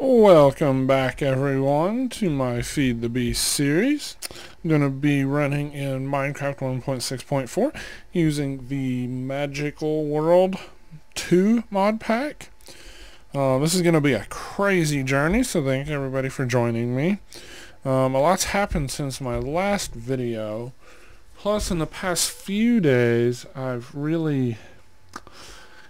Welcome back everyone to my Feed the Beast series. I'm going to be running in Minecraft 1.6.4 using the Magical World 2 mod pack. This is going to be a crazy journey, so thank everybody for joining me. A lot's happened since my last video. Plus in the past few days I've really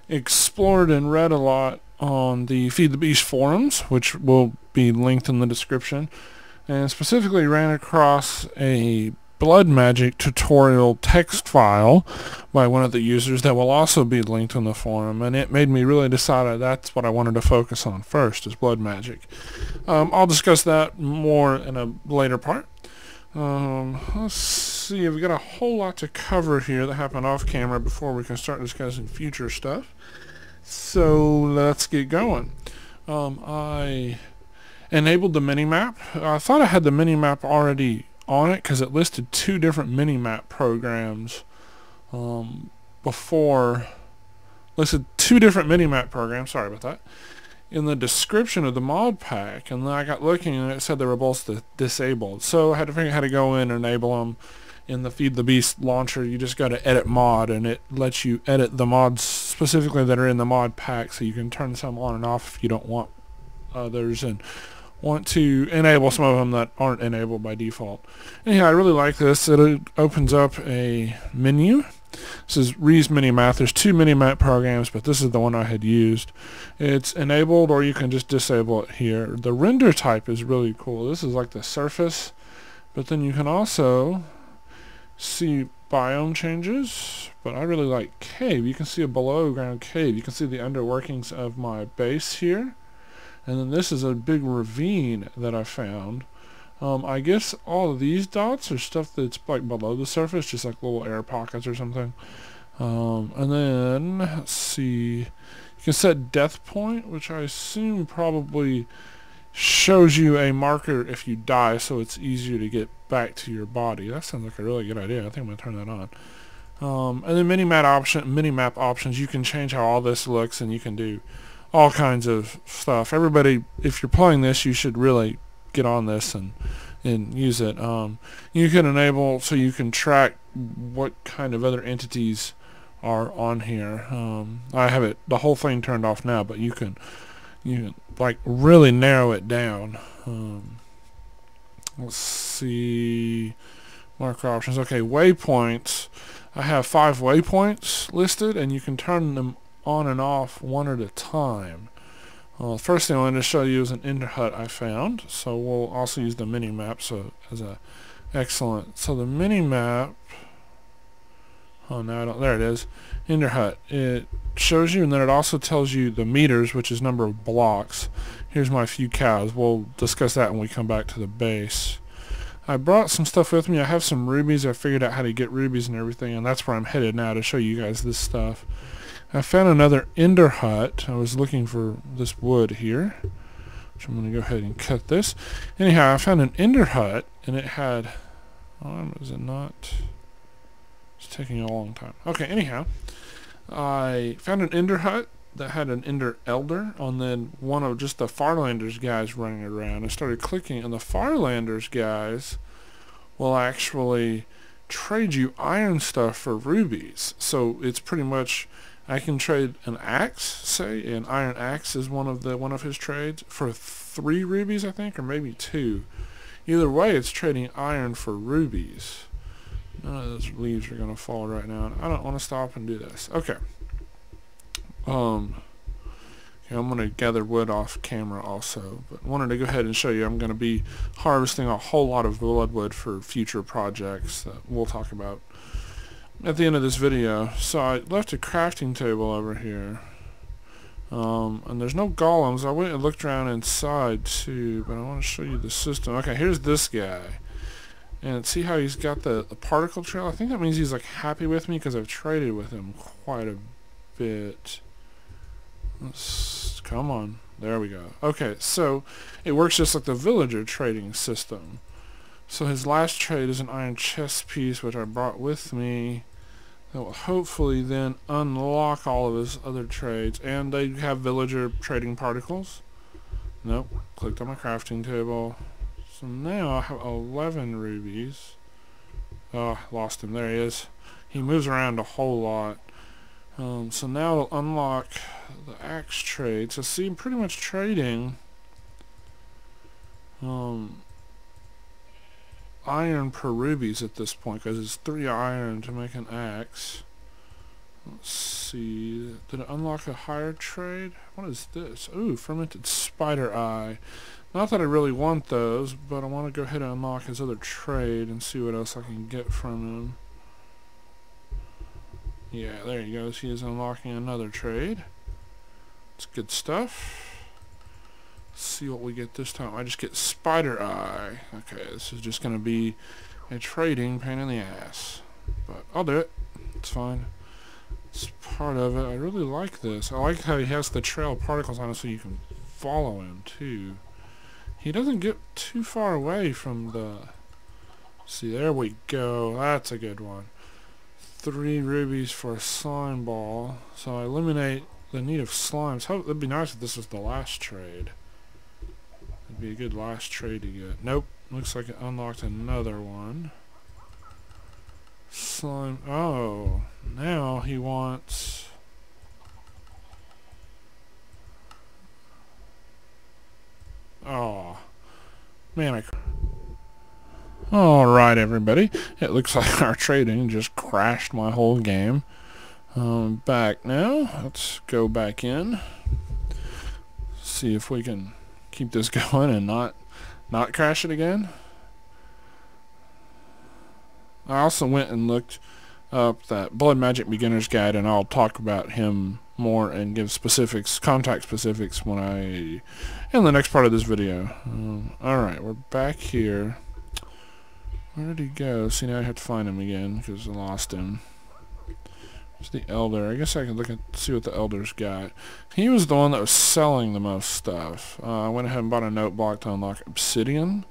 explored and read a lot on the Feed the Beast forums, which will be linked in the description, and specifically ran across a blood magic tutorial text file by one of the users that will also be linked in the forum, and it made me really decide that's what I wanted to focus on first, is blood magic. I'll discuss that more in a later part. Let's see, we've got a whole lot to cover here that happened off camera before we can start discussing future stuff. So let's get going. I enabled the mini-map. I thought I had the mini-map already on it because it listed two different mini-map programs before. Listed two different mini-map programs, sorry about that, in the description of the mod pack, and then I got looking and it said they were both disabled. So I had to figure out how to go in and enable them. In the Feed the Beast launcher, you just go to edit mod, and it lets you edit the mods specifically that are in the mod pack, so you can turn some on and off if you don't want others and want to enable some of them that aren't enabled by default. Anyhow, I really like this. It opens up a menu. This is Ree's Minimap. There's two Minimap programs, but this is the one I had used. It's enabled, or you can just disable it here. The render type is really cool. This is like the surface, but then you can also see biome changes, but I really like cave. You can see a below ground cave. You can see the underworkings of my base here, and then this is a big ravine that I found. I guess all of these dots are stuff that's like below the surface, just like little air pockets or something. And then let's see, you can set death point, which I assume probably shows you a marker if you die, so it's easier to get back to your body. That sounds like a really good idea. I think I'm going to turn that on. And then mini-map options, you can change how all this looks, and you can do all kinds of stuff. Everybody, if you're playing this, you should really get on this and use it. You can enable so you can track what kind of other entities are on here. I have it, the whole thing turned off now, but you can like really narrow it down. Let's see, marker options. Okay, waypoints. I have 5 waypoints listed, and you can turn them on and off one at a time. First thing I wanted to show you is an ender hut I found, so we'll also use the mini map. So as a excellent. So the mini map. Oh no, I don't. There it is. Ender hut. It shows you, and then it also tells you the meters, which is number of blocks. Here's my few cows. We'll discuss that when we come back to the base. I brought some stuff with me. I have some rubies. I figured out how to get rubies and everything, and that's where I'm headed now to show you guys this stuff. I found another ender hut. I was looking for this wood here, which I'm going to go ahead and cut this. Anyhow, I found an ender hut, and it had... is it not... It's taking a long time. Okay, anyhow, I found an ender hut that had an ender elder, and then one of just the Farlanders guys running around. I started clicking, and the Farlanders guys will actually trade you iron stuff for rubies. So it's pretty much, I can trade an axe, say, an iron axe is one of his trades, for 3 rubies, I think, or maybe 2. Either way, it's trading iron for rubies. None of those leaves are going to fall right now. I don't want to stop and do this. Okay. Okay, I'm going to gather wood off camera also, but wanted to go ahead and show you I'm going to be harvesting a whole lot of bloodwood for future projects that we'll talk about at the end of this video. So I left a crafting table over here. And there's no golems. I went and looked around inside too, but I want to show you the system. Okay, here's this guy. And see how he's got the particle trail? I think that means he's like happy with me because I've traded with him quite a bit. Come on. There we go. Okay, so it works just like the villager trading system. So his last trade is an iron chest piece, which I brought with me. That will hopefully then unlock all of his other trades. And they have villager trading particles. Nope. Clicked on my crafting table. So now I have 11 rubies. Oh, I lost him. There he is. He moves around a whole lot. So now it'll unlock the axe trade. So see, I'm pretty much trading iron per rubies at this point, because it's 3 iron to make an axe. Let's see. Did it unlock a higher trade? What is this? Ooh, fermented spider eye. Not that I really want those, but I want to go ahead and unlock his other trade and see what else I can get from him. Yeah, there he goes. He is unlocking another trade. It's good stuff. Let's see what we get this time. I just get spider eye. Okay, this is just going to be a trading pain in the ass. But I'll do it. It's fine. It's part of it. I really like this. I like how he has the trail of particles on it so you can follow him too. He doesn't get too far away from the... See, there we go. That's a good one. 3 rubies for a slime ball. So I eliminate the need of slimes. It'd be nice if this was the last trade. It'd be a good last trade to get. Nope. Looks like it unlocked another one. Slime. Oh. Now he wants... Oh. Man, Alright, everybody. It looks like our trading just crashed my whole game. Back now. Let's go back in. See if we can keep this going and not crash it again. I also went and looked up that Blood Magic Beginner's Guide, and I'll talk about him more and give specifics, contact specifics, in the next part of this video. Alright, we're back here. Where did he go? See, now I have to find him again because I lost him. It's the Elder. I guess I can look and see what the Elder's got. He was the one that was selling the most stuff. I went ahead and bought a note block to unlock obsidian.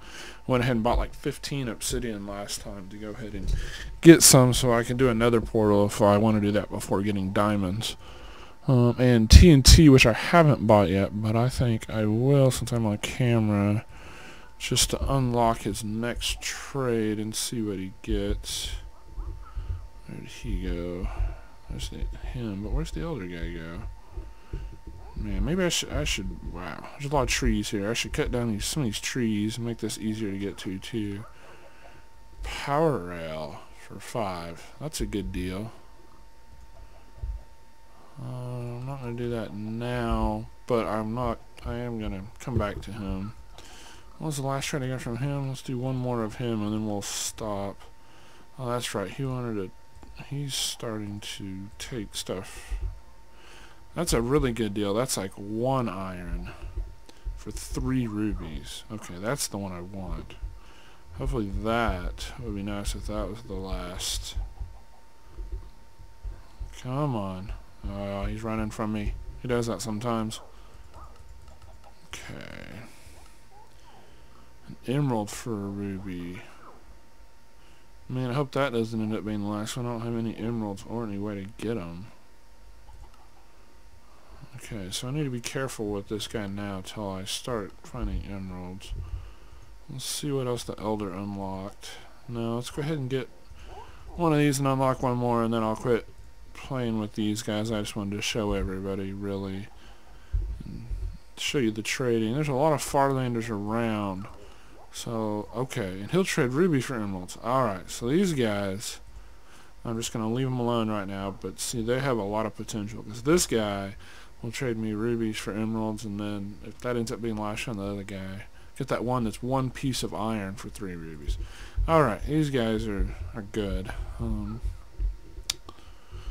Went ahead and bought like 15 obsidian last time to go ahead and get some so I can do another portal if I want to do that before getting diamonds. And TNT, which I haven't bought yet, but I think I will since I'm on camera, just to unlock his next trade and see what he gets. Where did he go? There's him, but where's the Elder guy go? Man, maybe I should, wow, there's a lot of trees here. I should cut down some of these trees and make this easier to get to, too. Power rail for 5. That's a good deal. I'm not going to do that now, but I am going to come back to him. What was the last trade I got from him? Let's do one more of him, and then we'll stop. Oh, that's right. He's starting to take stuff. That's a really good deal. That's like 1 iron for 3 rubies. Okay, that's the one I want. Hopefully that would be nice if that was the last. Come on. Oh, he's running from me. He does that sometimes. Okay. An emerald for a ruby. Man, I hope that doesn't end up being the last one. I don't have any emeralds or any way to get them. Okay, so I need to be careful with this guy now until I start finding emeralds. Let's see what else the Elder unlocked. No, let's go ahead and get one of these and unlock one more, and then I'll quit playing with these guys. I just wanted to show everybody, really, and show you the trading. There's a lot of Farlanders around. So, okay, and he'll trade rubies for emeralds. Alright, so these guys, I'm just going to leave them alone right now, but see, they have a lot of potential, because this guy will trade me rubies for emeralds, and then if that ends up being last on the other guy, get that one that's 1 piece of iron for 3 rubies. Alright, these guys are good.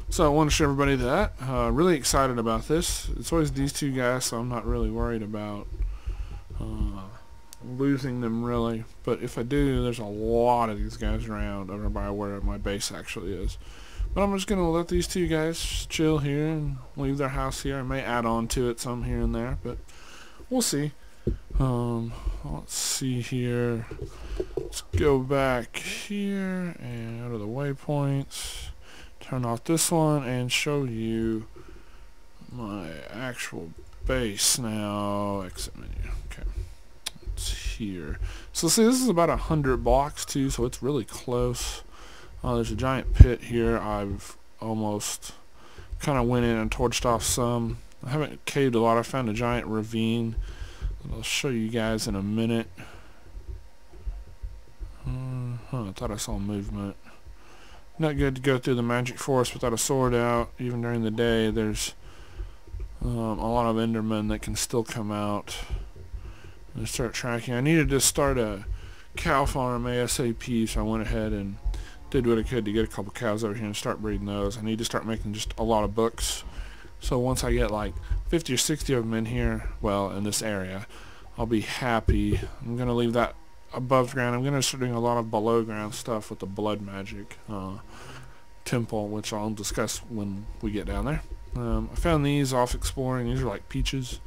So I want to show everybody that. Really excited about this. It's always these 2 guys, so I'm not really worried about losing them, really. But if I do, there's a lot of these guys around over by where my base actually is. But I'm just going to let these 2 guys chill here and leave their house here. I may add on to it some here and there, but we'll see. Let's see here. Let's go back here and go to the waypoints. Turn off this one and show you my actual base now. Exit menu. here. So see, this is about 100 blocks too, so it's really close. There's a giant pit here. I've almost kind of went in and torched off some. I haven't caved a lot. I found a giant ravine that I'll show you guys in a minute. I thought I saw movement. Not good to go through the magic forest without a sword out. Even during the day, there's a lot of endermen that can still come out and start tracking. I needed to start a cow farm ASAP, so I went ahead and did what I could to get a couple cows over here and start breeding those. I need to start making just a lot of books. So once I get like 50 or 60 of them in here, well, in this area, I'll be happy. I'm going to leave that above ground. I'm going to start doing a lot of below ground stuff with the blood magic temple, which I'll discuss when we get down there. I found these off exploring. These are like peaches.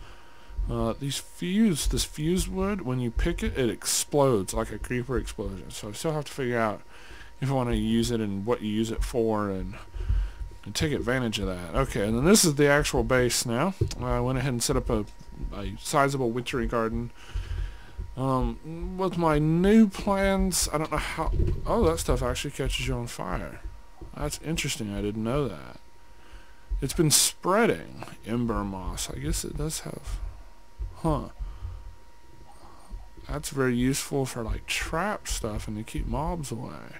This fused wood, when you pick it, it explodes like a creeper explosion. So I still have to figure out if I want to use it and what you use it for, and take advantage of that. Okay, and then this is the actual base now. I went ahead and set up a sizable witchery garden. With my new plans, I don't know how... Oh, that stuff actually catches you on fire. That's interesting. I didn't know that. It's been spreading. Ember moss. I guess it does have... Huh. That's very useful for like trap stuff and to keep mobs away.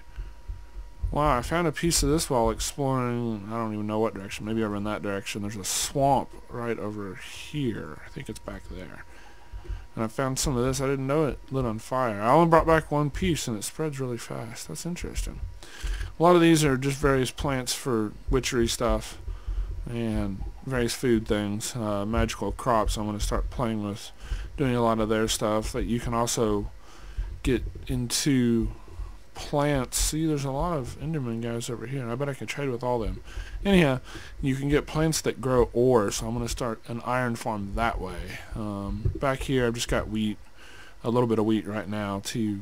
Wow, I found a piece of this while exploring. I don't even know what direction. Maybe over in that direction. There's a swamp right over here. I think it's back there. And I found some of this. I didn't know it lit on fire. I only brought back one piece and it spreads really fast. That's interesting. A lot of these are just various plants for witchery stuff and various food things. Magical crops. I'm going to start playing with doing a lot of their stuff. That you can also get into plants. See, there's a lot of enderman guys over here, and I bet I can trade with all them. Anyhow, you can get plants that grow ore, so I'm going to start an iron farm that way. Back here I've just got wheat, a little bit of wheat right now to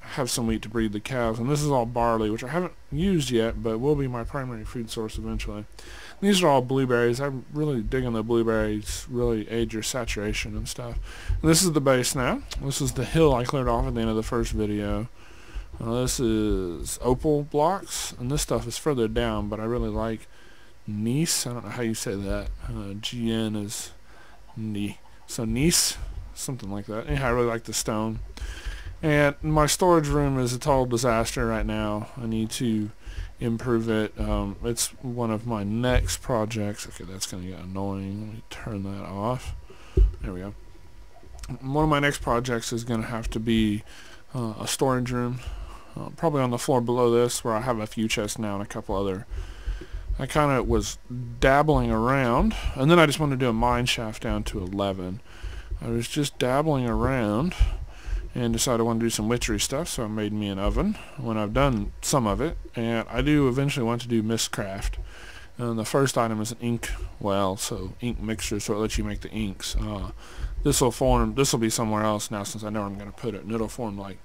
have some wheat to breed the cows, and this is all barley, which I haven't used yet, but will be my primary food source eventually. These are all blueberries. I'm really digging the blueberries, really aid your saturation and stuff. And this is the base now. This is the hill I cleared off at the end of the first video. This is opal blocks, and this stuff is further down, but I really like gneiss. I don't know how you say that. GN is ni. So gneiss, something like that. Anyhow, I really like the stone. And my storage room is a total disaster right now. I need to improve it. It's one of my next projects. Okay, that's going to get annoying. Let me turn that off. There we go. One of my next projects is going to have to be a storage room. Probably on the floor below this, where I have a few chests now and a couple other. I kind of was dabbling around, and then I just wanted to do a mine shaft down to 11. I was just dabbling around and decided I wanted to do some witchery stuff, so I made me an oven when I've done some of it, and I do eventually want to do mistcraft. And the first item is an ink well, so ink mixture, so it lets you make the inks. This will be somewhere else now since I know where I'm going to put it, and it'll form like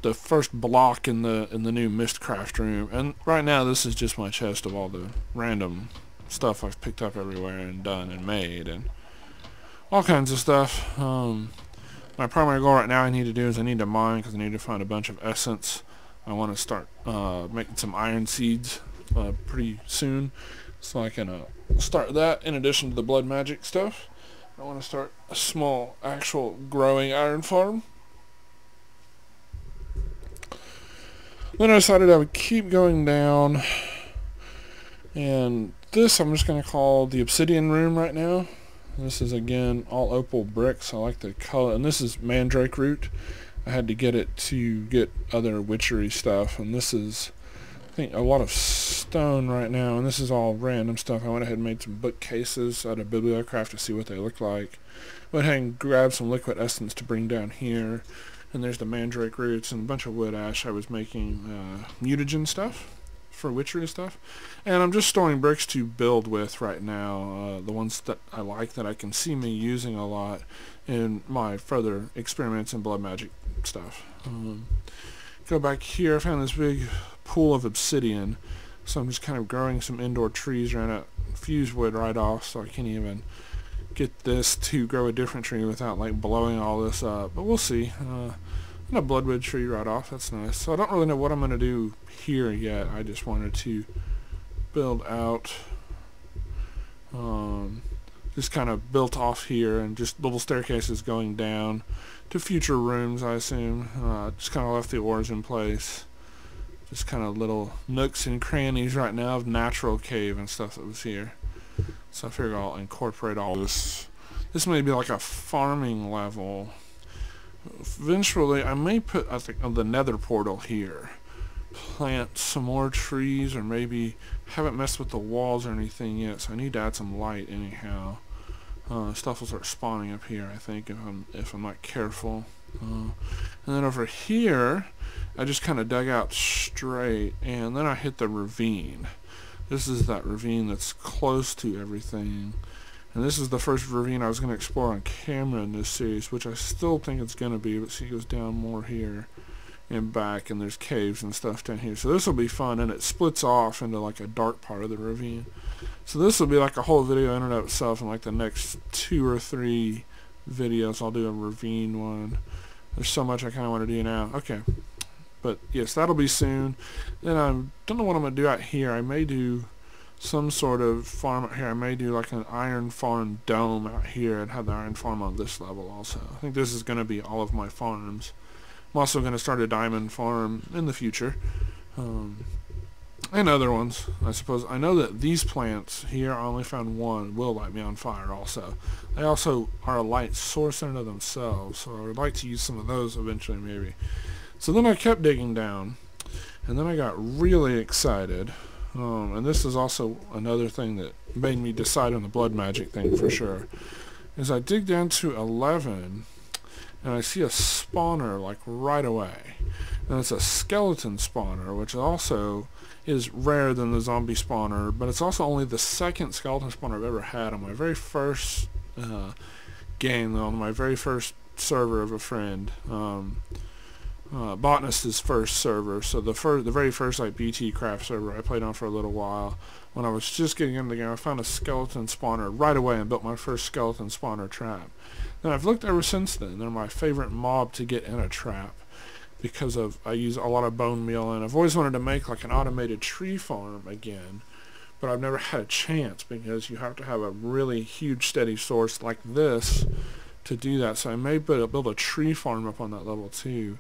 the first block in the new mistcraft room. And right now this is just my chest of all the random stuff I've picked up everywhere and done and made and all kinds of stuff. My primary goal right now I need to mine, because I need to find a bunch of essence. I want to start making some iron seeds pretty soon, so I can start that in addition to the blood magic stuff. I want to start a small actual growing iron farm. Then I decided I would keep going down, and this I'm just going to call the obsidian room right now. This is again all opal bricks. I like the color, and this is mandrake root. I had to get it to get other witchery stuff, and this is, I think, a lot of stone right now, and this is all random stuff. I went ahead and made some bookcases out of Bibliocraft to see what they look like. Went ahead and grabbed some liquid essence to bring down here. And there's the mandrake roots and a bunch of wood ash. I was making mutagen stuff for witchery stuff. And I'm just storing bricks to build with right now. The ones that I like, that I can see me using a lot in my further experiments in blood magic stuff. Go back here. I found this big pool of obsidian. So I'm just kind of growing some indoor trees around it. Fuse wood right off so I can't even get this to grow a different tree without like blowing all this up, but we'll see. And a bloodwood tree right off, that's nice. So I don't really know what I'm going to do here yet. I just wanted to build out, just kind of built off here and just little staircases going down to future rooms, I assume. Just kind of left the ores in place. Just kind of little nooks and crannies right now of natural cave and stuff that was here. So I figure I'll incorporate all this. This may be like a farming level. Eventually, I may put, I think, the nether portal here. Plant some more trees, or maybe haven't messed with the walls or anything yet, so I need to add some light anyhow. Stuff will start spawning up here, I think, if I'm not careful. And then over here, I just kind of dug out straight, and then I hit the ravine. This is that ravine that's close to everything. And this is the first ravine I was going to explore on camera in this series, which I still think it's going to be, but see, it goes down more here and back, and there's caves and stuff down here. So this will be fun, and it splits off into like a dark part of the ravine. So this will be like a whole video in and of itself, and like the next 2 or 3 videos I'll do a ravine one. There's so much I kind of want to do now. Okay. But yes, that'll be soon. Then I don't know what I'm going to do out here. I may do some sort of farm out here. I may do like an iron farm dome out here and have the iron farm on this level also. I think this is going to be all of my farms. I'm also going to start a diamond farm in the future. And other ones, I suppose. I know that these plants here, I only found one, will light me on fire also. They also are a light source unto themselves, so I would like to use some of those eventually maybe. So then I kept digging down, and then I got really excited. And this is also another thing that made me decide on the blood magic thing for sure. Is I dig down to 11, and I see a spawner like right away. And it's a skeleton spawner, which also is rarer than the zombie spawner, but it's also only the second skeleton spawner I've ever had on my very first game, on my very first server of a friend. Botanist's first server, so the very first like BT craft server I played on for a little while. When I was just getting into the game, I found a skeleton spawner right away and built my first skeleton spawner trap. And I've looked ever since then. They're my favorite mob to get in a trap because I use a lot of bone meal, and I've always wanted to make like an automated tree farm again, but I've never had a chance because you have to have a really huge steady source like this to do that. So I may build a tree farm up on that level too.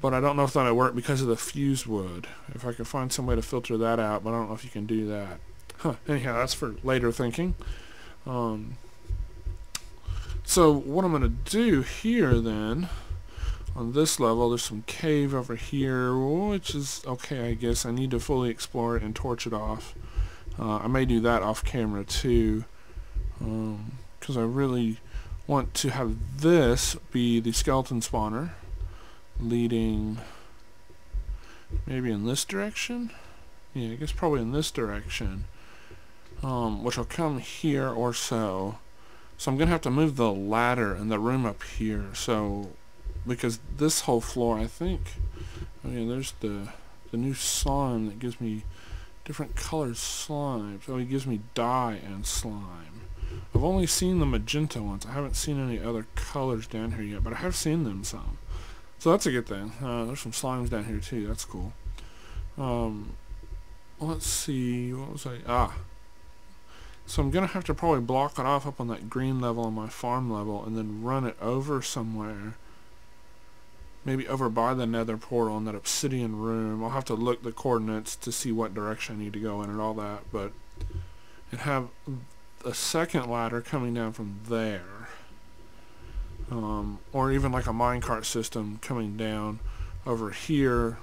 But I don't know if that'll work because of the fused wood. If I can find some way to filter that out, but I don't know if you can do that. Anyhow, that's for later thinking. So what I'm going to do here then, on this level, there's some cave over here, which is okay, I guess. I need to fully explore it and torch it off. I may do that off camera too, because I really want to have this be the skeleton spawner, leading maybe in this direction. Yeah, I guess probably in this direction, which will come here or so. So I'm gonna have to move the ladder and the room up here, so because this whole floor, I think, oh yeah, there's the new slime that gives me different colored slime. So it gives me dye and slime. I've only seen the magenta ones. I haven't seen any other colors down here yet, but I have seen them some. So that's a good thing. There's some slimes down here too. That's cool. Let's see. What was I? So I'm going to have to probably block it off up on that green level on my farm level and then run it over somewhere. Maybe over by the nether portal in that obsidian room. I'll have to look the coordinates to see what direction I need to go in and all that. But and have a second ladder coming down from there. Or even like a minecart system coming down over here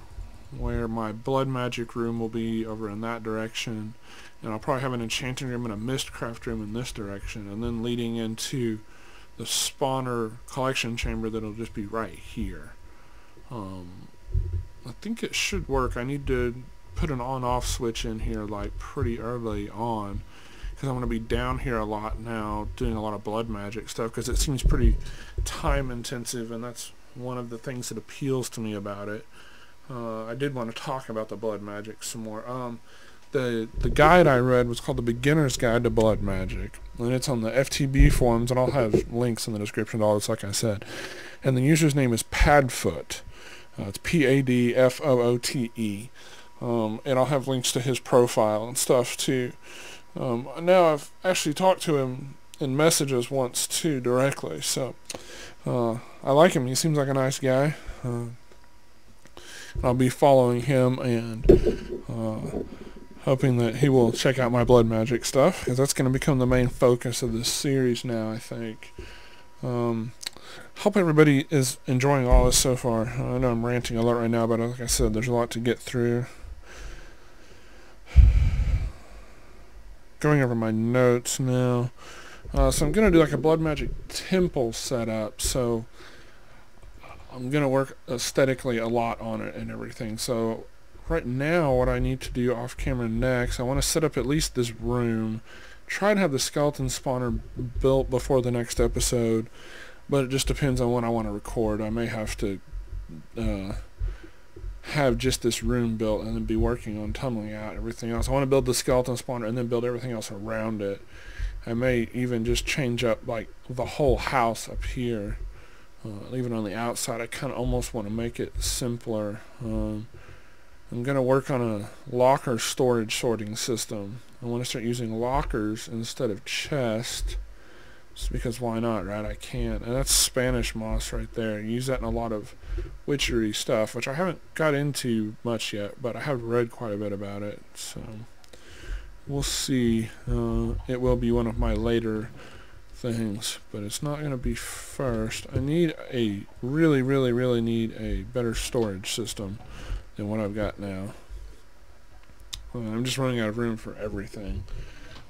where my blood magic room will be over in that direction, and I'll probably have an enchanting room and a mistcraft room in this direction, and then leading into the spawner collection chamber that'll just be right here. I think it should work. I need to put an on-off switch in here like pretty early on, because I'm going to be down here a lot now doing a lot of blood magic stuff, because it seems pretty time intensive, and that's one of the things that appeals to me about it. I did want to talk about the blood magic some more. the guide I read was called The Beginner's Guide to Blood Magic, and it's on the FTB forums, and I'll have links in the description to all this, like I said. And the user's name is Padfoot. It's Padfoote. And I'll have links to his profile and stuff too. Now I've actually talked to him in messages once too directly, so I like him. He seems like a nice guy. I'll be following him and hoping that he will check out my blood magic stuff, because that's going to become the main focus of this series now, I think. Hope everybody is enjoying all this so far. I know I'm ranting a lot right now, but like I said, there's a lot to get through. Going over my notes now. So I'm going to do like a blood magic temple setup, so I'm going to work aesthetically a lot on it and everything. So right now what I need to do off camera next, I want to set up at least this room, try to have the skeleton spawner built before the next episode, but it just depends on when I want to record. I may have to have just this room built and then be working on tunneling out everything else. I want to build the skeleton spawner and then build everything else around it. I may even just change up like the whole house up here, even on the outside. I kind of almost want to make it simpler. I'm going to work on a locker storage sorting system. I want to start using lockers instead of chests, just because why not, right? I can't. And that's Spanish moss right there. You use that in a lot of witchery stuff, which I haven't got into much yet, but I have read quite a bit about it, so we'll see. It will be one of my later things, but it's not going to be first. I need a really need a better storage system than what I've got now. I'm just running out of room for everything.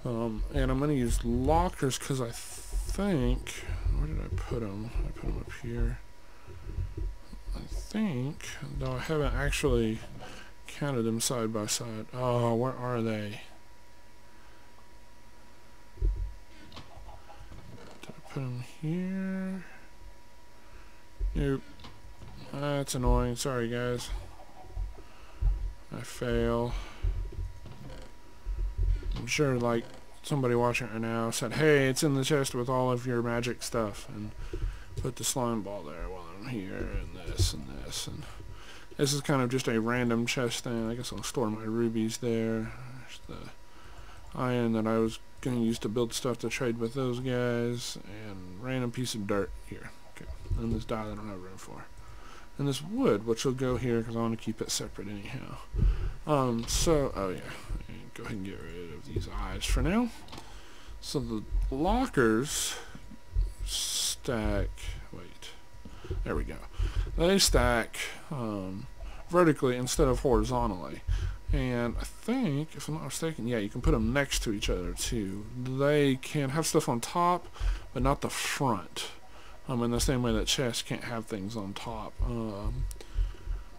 And I'm going to use lockers because I think, where did I put them? I put them up here. I think, though I haven't actually counted them side by side. Oh, where are they? Did I put them here? Nope. That's annoying. Sorry, guys. I fail. I'm sure, like, somebody watching it right now said, hey, it's in the chest with all of your magic stuff, and put the slime ball there while I'm here, and this, and this, and this is kind of just a random chest thing. I guess I'll store my rubies there. There's the iron that I was going to use to build stuff to trade with those guys, and random piece of dirt here. Okay, and this dye that I don't have room for. And this wood, which will go here because I want to keep it separate anyhow. So, oh yeah, go ahead and get rid of these eyes for now. So the lockers stack, wait, there we go. They stack vertically instead of horizontally. And I think, if I'm not mistaken, yeah, you can put them next to each other too. They can have stuff on top, but not the front. In the same way that chests can't have things on top.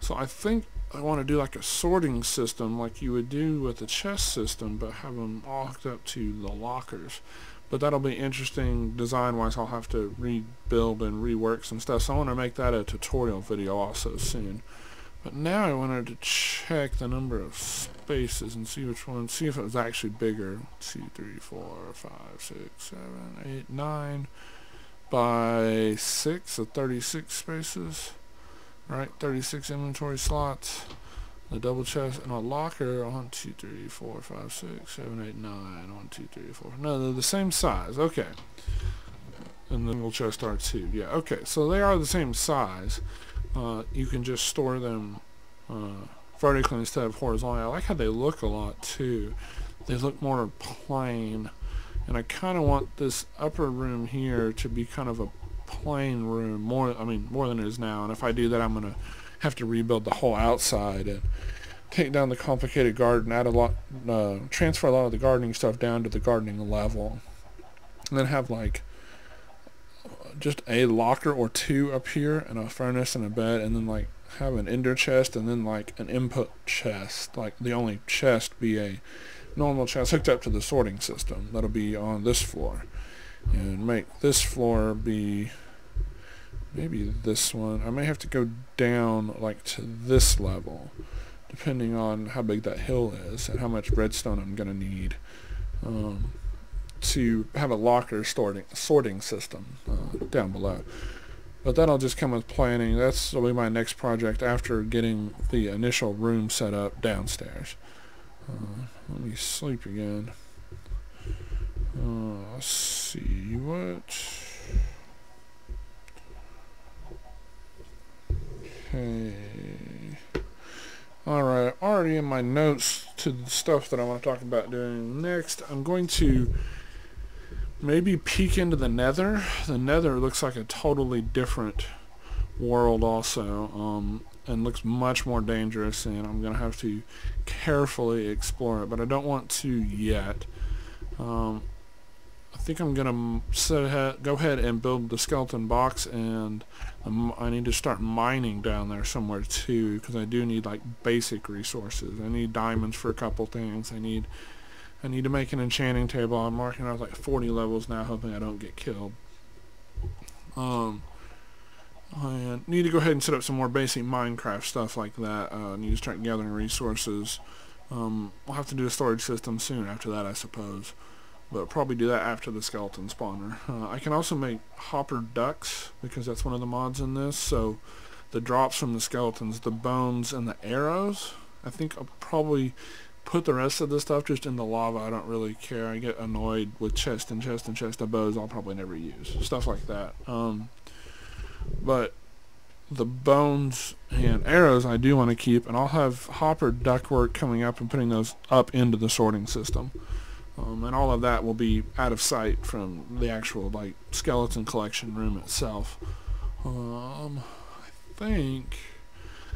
So I think I want to do like a sorting system like you would do with the chest system, but have them all hooked up to the lockers. But that'll be interesting design-wise. I'll have to rebuild and rework some stuff. So I want to make that a tutorial video also soon. But now I wanted to check the number of spaces and see which one, see if it was actually bigger. 2, 3, 4, 5, 6, 7, 8, 9 by 6, so 36 spaces. Right, 36 inventory slots. The double chest and a locker. 1, 2, 3, 4, 5, 6, 7, 8, 9. 1, 2, 3, 4. No, they're the same size. Okay. And the single chest are too. Yeah. Okay. So they are the same size. You can just store them vertically instead of horizontally. I like how they look a lot too. They look more plain. And I kind of want this upper room here to be kind of a plain room, more than it is now. And if I do that, I'm going to have to rebuild the whole outside and take down the complicated garden, add a lot, transfer a lot of the gardening stuff down to the gardening level, and then have like just a locker or two up here and a furnace and a bed, and then like have an ender chest and then like an input chest, like the only chest be a normal chest hooked up to the sorting system that'll be on this floor, and make this floor be maybe this one. I may have to go down like to this level depending on how big that hill is and how much redstone I'm going to need to have a locker sorting system down below. But that'll just come with planning. That'll be my next project after getting the initial room set up downstairs. Let me sleep again. Let's see what. Okay. Alright, already in my notes to the stuff that I want to talk about doing next. I'm going to maybe peek into the Nether. The Nether looks like a totally different world also, and looks much more dangerous, and I'm going to have to carefully explore it, but I don't want to yet. I think I'm going to go ahead and build the skeleton box, and I need to start mining down there somewhere too, because I do need like basic resources. I need diamonds for a couple things. I need to make an enchanting table. I'm marking out like 40 levels now, hoping I don't get killed. I need to go ahead and set up some more basic Minecraft stuff like that. I need to start gathering resources. We'll have to do a storage system soon after that, I suppose. But I'll probably do that after the skeleton spawner. I can also make hopper ducks, because that's one of the mods in this. So the drops from the skeletons, the bones, and the arrows, I think I'll probably put the rest of the stuff just in the lava. I don't really care. I get annoyed with chest and chest and chest of bows I'll probably never use. Stuff like that. But the bones and arrows I do want to keep, and I'll have hopper ductwork coming up and putting those up into the sorting system. And all of that will be out of sight from the actual like skeleton collection room itself. I think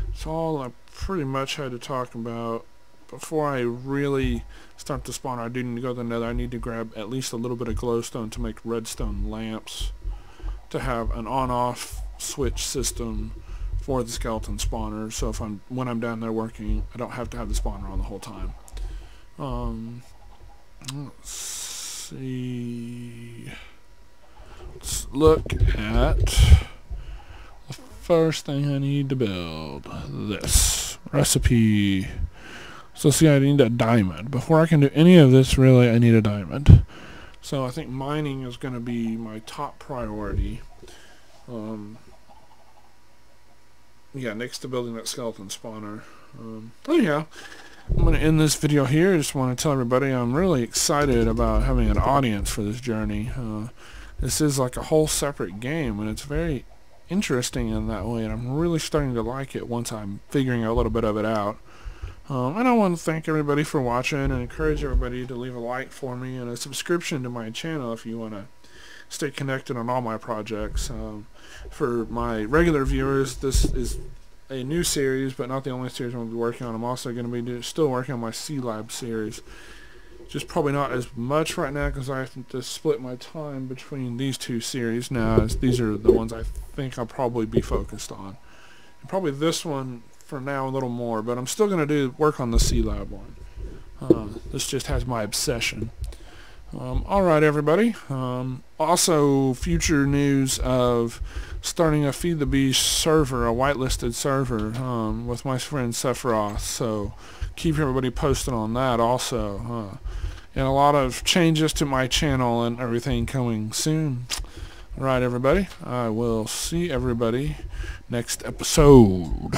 that's all I pretty much had to talk about. Before I really start the spawner, I do need to go to the Nether. I need to grab at least a little bit of glowstone to make redstone lamps, to have an on-off switch system for the skeleton spawner. So when I'm down there working, I don't have to have the spawner on the whole time. Let's see. Let's look at the first thing I need to build. This recipe. So see, I need a diamond. Before I can do any of this, really, I need a diamond. So I think mining is going to be my top priority. Yeah, next to building that skeleton spawner. Anyhow, I'm going to end this video here. I just want to tell everybody I'm really excited about having an audience for this journey. This is like a whole separate game, and it's very interesting in that way, and I'm really starting to like it once I'm figuring a little bit of it out. And I want to thank everybody for watching, and encourage everybody to leave a like for me and a subscription to my channel if you want to stay connected on all my projects. For my regular viewers, this is a new series, but not the only series I'm going to be working on. I'm also going to be still working on my C-Lab series. Just probably not as much right now, because I have to split my time between these two series now, as these are the ones I think I'll probably be focused on. And probably this one for now a little more, but I'm still going to work on the C-Lab one. This just has my obsession. Alright everybody, also future news of starting a Feed the Beast server, a whitelisted server, with my friend Sephiroth, so keep everybody posted on that also, and a lot of changes to my channel and everything coming soon. Alright everybody, I will see everybody next episode.